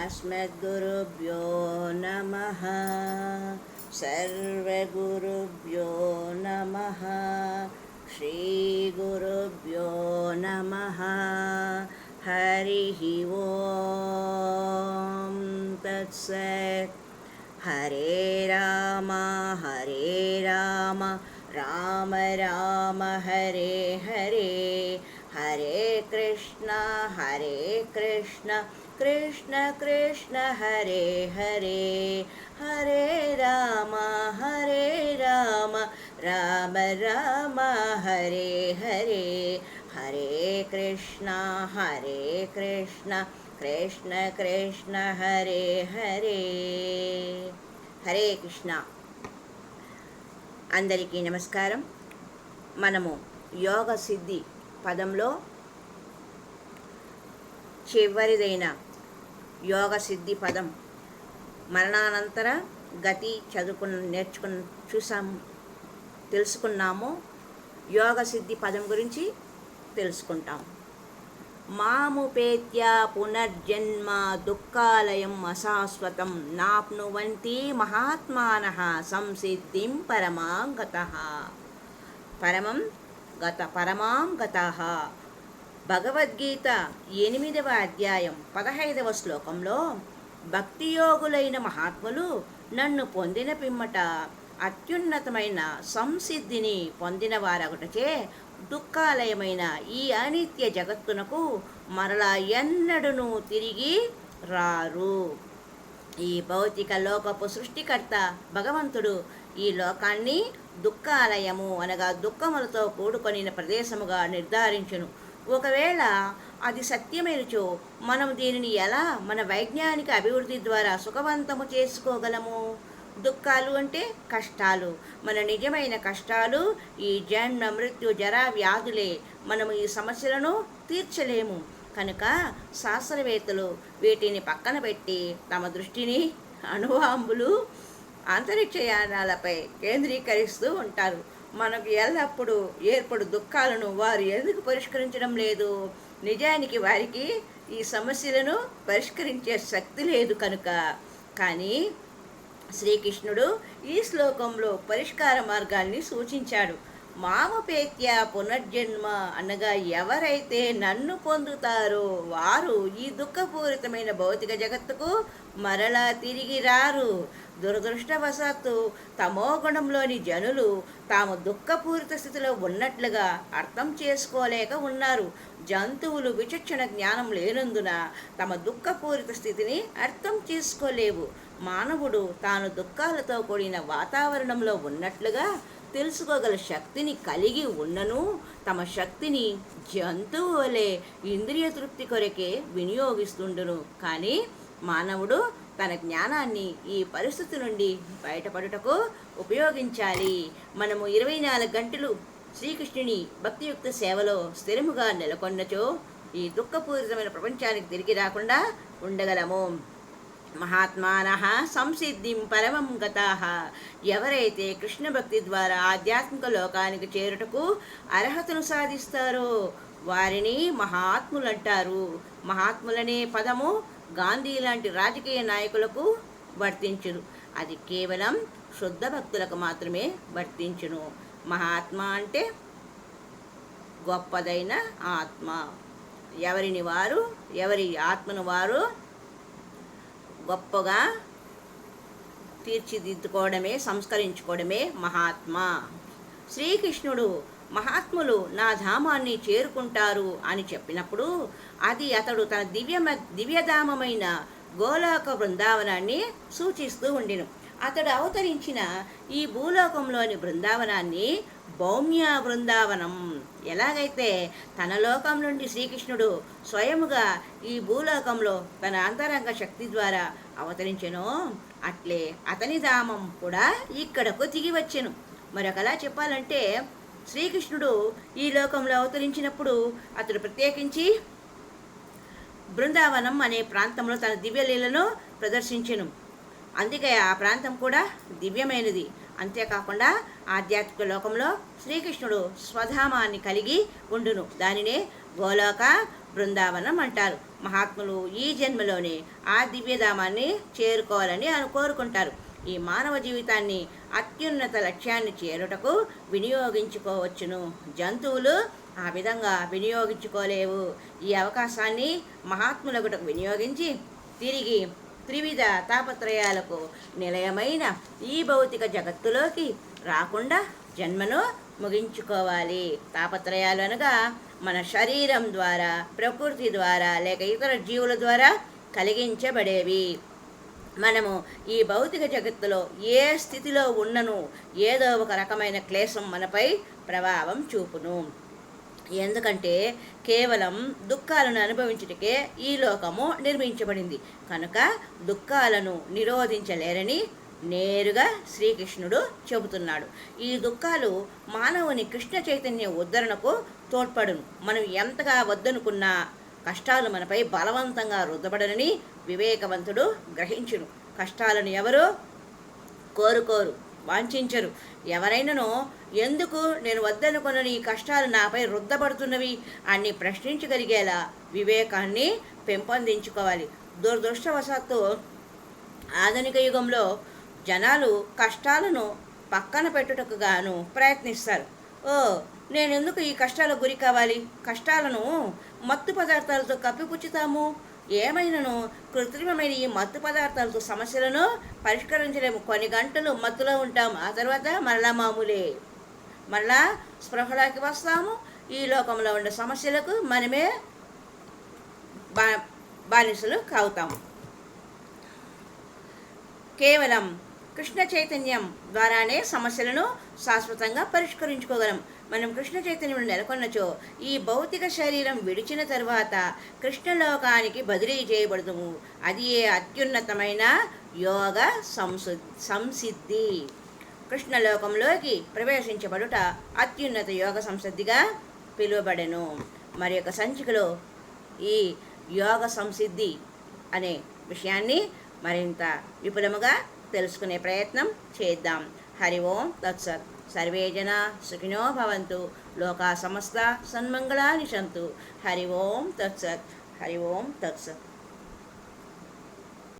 अस्मद्गुरुभ्यो नमः। सर्वगुरुभ्यो नमः। श्रीगुरुभ्यो नमः। हरिः ओं तत्सत्। हरे राम राम राम हरे हरे, हरे कृष्ण कृष्ण कृष्ण हरे हरे, हरे राम राम राम हरे हरे, हरे कृष्ण कृष्ण कृष्ण हरे हरे. హరే కృష్ణ. అందరికీ నమస్కారం. మనము యోగ సిద్ధి పదంలో చివరిదైన యోగ సిద్ధి పదం మరణానంతర గతి తెలుసుకున్నాము. యోగ సిద్ధి పదం గురించి తెలుసుకుంటాం. మాముపేత్య పునర్జన్మ దుఃఖాలయం అశాశ్వతం నాప్నువంతి మహాత్మానః సంసిద్ధిం పరమాం గతః. పరమాం గతః. భగవద్గీత 8వ అధ్యాయం 15వ శ్లోకంలో భక్తియోగులైన మహాత్ములు నన్ను పొందిన పిమ్మట అత్యున్నతమైన సంసిద్ధిని పొందిన వారొకటచే దుఃఖాలయమైన ఈ అనిత్య జగత్తునకు మరలా ఎన్నడూనూ తిరిగి రారు. ఈ భౌతిక లోకపు సృష్టికర్త భగవంతుడు ఈ లోకాన్ని దుఃఖాలయము అనగా దుఃఖములతో కూడుకొనిన ప్రదేశముగా నిర్ధారించును. ఒకవేళ అది సత్యమైనచో మనం దీనిని ఎలా మన వైజ్ఞానిక అభివృద్ధి ద్వారా సుఖవంతము చేసుకోగలము? దుఃఖాలు అంటే కష్టాలు. మన నిజమైన కష్టాలు ఈ జన్మ మృత్యు జరా వ్యాధులే. మనము ఈ సమస్యలను తీర్చలేము. కనుక శాస్త్రవేత్తలు వీటిని పక్కన పెట్టి తమ దృష్టిని అణువాంబులు అంతరిక్షయానాలపై కేంద్రీకరిస్తూ ఉంటారు. మనకు ఎల్లప్పుడూ ఏర్పడు దుఃఖాలను వారు ఎందుకు పరిష్కరించడం లేదు? నిజానికి వారికి ఈ సమస్యలను పరిష్కరించే శక్తి లేదు కనుక. కానీ శ్రీకృష్ణుడు ఈ శ్లోకంలో పరిష్కార మార్గాన్ని సూచించాడు. మామపేత్య పునర్జన్మ అనగా ఎవరైతే నన్ను పొందుతారో వారు ఈ దుఃఖపూరితమైన భౌతిక జగత్తుకు మరలా తిరిగి రారు. దురదృష్టవశాత్తు తమోగుణంలోని జనులు తాము దుఃఖపూరిత స్థితిలో ఉన్నట్లుగా అర్థం చేసుకోలేక ఉన్నారు. జంతువులు విచక్షణ జ్ఞానం లేనందున తమ దుఃఖపూరిత స్థితిని అర్థం చేసుకోలేవు. మానవుడు తాను దుఃఖాలతో కూడిన వాతావరణంలో ఉన్నట్లుగా తెలుసుకోగల శక్తిని కలిగి ఉన్నను తమ శక్తిని జంతువు వలె ఇంద్రియ తృప్తి కొరకే వినియోగిస్తుండును. కానీ మానవుడు తన జ్ఞానాన్ని ఈ పరిస్థితి నుండి బయటపడుటకు ఉపయోగించాలి. మనము 24 గంటలు శ్రీకృష్ణుని భక్తియుక్త సేవలో స్థిరముగా నెలకొన్నచో ఈ దుఃఖపూరితమైన ప్రపంచానికి తిరిగి రాకుండా ఉండగలము. మహాత్మానః సంసిద్ధిం పరమం గతాః. ఎవరైతే కృష్ణ భక్తి ద్వారా ఆధ్యాత్మిక లోకానికి చేరుటకు అర్హతను సాధిస్తారో వారిని మహాత్ములంటారు. మహాత్ములనే పదము గాంధీ లాంటి రాజకీయ నాయకులకు వర్తించును. అది కేవలం శుద్ధ భక్తులకు మాత్రమే వర్తించును. మహాత్మ అంటే గొప్పదైన ఆత్మ. ఎవరి ఆత్మను వారు గొప్పగా తీర్చిదిద్దుకోవడమే, సంస్కరించుకోవడమే మహాత్మ. శ్రీకృష్ణుడు మహాత్ములు నా ధామాన్ని చేరుకుంటారు అని చెప్పినప్పుడు అది అతడు తన దివ్యధామమైన గోలోక బృందావనాన్ని సూచిస్తూ ఉండిను. అతడు అవతరించిన ఈ భూలోకంలోని బృందావనాన్ని భౌమ్య బృందావనం. ఎలాగైతే తన లోకం నుండి శ్రీకృష్ణుడు స్వయముగా ఈ భూలోకంలో తన అంతరంగ శక్తి ద్వారా అవతరించెనో అట్లే అతని ధామం కూడా ఇక్కడకు దిగి వచ్చెను. మరొకలా చెప్పాలంటే శ్రీకృష్ణుడు ఈ లోకంలో అవతరించినప్పుడు అతడు ప్రత్యేకించి బృందావనం అనే ప్రాంతంలో తన దివ్యలీలను ప్రదర్శించెను. అందుకే ఆ ప్రాంతం కూడా దివ్యమైనది. అంతేకాకుండా ఆధ్యాత్మిక లోకంలో శ్రీకృష్ణుడు స్వధామాన్ని కలిగి ఉండును. దానినే గోలోక బృందావనం అంటారు. మహాత్ములు ఈ జన్మలోనే ఆ దివ్యధామాన్ని చేరుకోవాలని కోరుకుంటారు. ఈ మానవ జీవితాన్ని అత్యున్నత లక్ష్యాన్ని చేరుటకు వినియోగించుకోవచ్చును. జంతువులు ఆ విధంగా వినియోగించుకోలేవు. ఈ అవకాశాన్ని మహాత్ములగుటకు వినియోగించి తిరిగి త్రివిధ తాపత్రయాలకు నిలయమైన ఈ భౌతిక జగత్తులోకి రాకుండా జన్మను ముగించుకోవాలి. తాపత్రయాలు అనగా మన శరీరం ద్వారా, ప్రకృతి ద్వారా, లేక ఇతర జీవుల ద్వారా కలిగించబడేవి. మనము ఈ భౌతిక జగత్తులో ఏ స్థితిలో ఉన్నను ఏదో ఒక రకమైన క్లేశం మనపై ప్రభావం చూపును. ఎందుకంటే కేవలం దుఃఖాలను అనుభవించుటకే ఈ లోకము నిర్మించబడింది. కనుక దుఃఖాలను నిరోధించలేరని నేరుగా శ్రీకృష్ణుడు చెబుతున్నాడు. ఈ దుఃఖాలు మానవుని కృష్ణ చైతన్య ఉద్ధరణకు తోడ్పడును. మనం ఎంతగా వద్దనుకున్నా కష్టాలు మనపై బలవంతంగా రుద్దబడనని వివేకవంతుడు గ్రహించును. కష్టాలను ఎవరు కోరుకోరు, వాంఛించరు. ఎవరైనానో ఎందుకు నేను వద్దనుకున్న ఈ కష్టాలు నాపై రుద్దబడుతున్నవి అని ప్రశ్నించగలిగేలా వివేకాన్ని పెంపొందించుకోవాలి. దురదృష్టవశాత్తు ఆధునిక యుగంలో జనాలు కష్టాలను పక్కన పెట్టుటకు గాను ప్రయత్నిస్తారు. నేనెందుకు ఈ కష్టాలకు గురి కావాలి? కష్టాలను మత్తు పదార్థాలతో కప్పిపుచ్చుతాము. ఏమైనాను కృత్రిమమైన ఈ మత్తు పదార్థాలతో సమస్యలను పరిష్కరించలేము. కొన్ని గంటలు మత్తులో ఉంటాము, ఆ తర్వాత మరలా మామూలే, మరలా స్పృహలోకి వస్తాము. ఈ లోకంలో ఉండే సమస్యలకు మనమే బానిసలు కావుతాము. కేవలం కృష్ణ చైతన్యం ద్వారానే సమస్యలను శాశ్వతంగా పరిష్కరించుకోగలం. మనం కృష్ణ చైతన్యంలో నెలకొన్నచో ఈ భౌతిక శరీరం విడిచిన తర్వాత కృష్ణలోకానికి బదిలీ చేయబడతాము. అది ఏ అత్యున్నతమైన యోగ సంసిద్ధి. కృష్ణలోకంలోకి ప్రవేశించబడుట అత్యున్నత యోగ సంసిద్ధిగా పిలువబడెను. మరి యొక్క సంచికలో ఈ యోగ సంసిద్ధి అనే విషయాన్ని మరింత విపులముగా తెలుసుకునే ప్రయత్నం చేద్దాం. హరి ఓం తత్సత్. సర్వే జనా సుఖినో భవంతు. లోకా సమస్త సన్మంగళాని సంతు. హరి ఓం తత్సత్. హరి ఓం తత్సత్.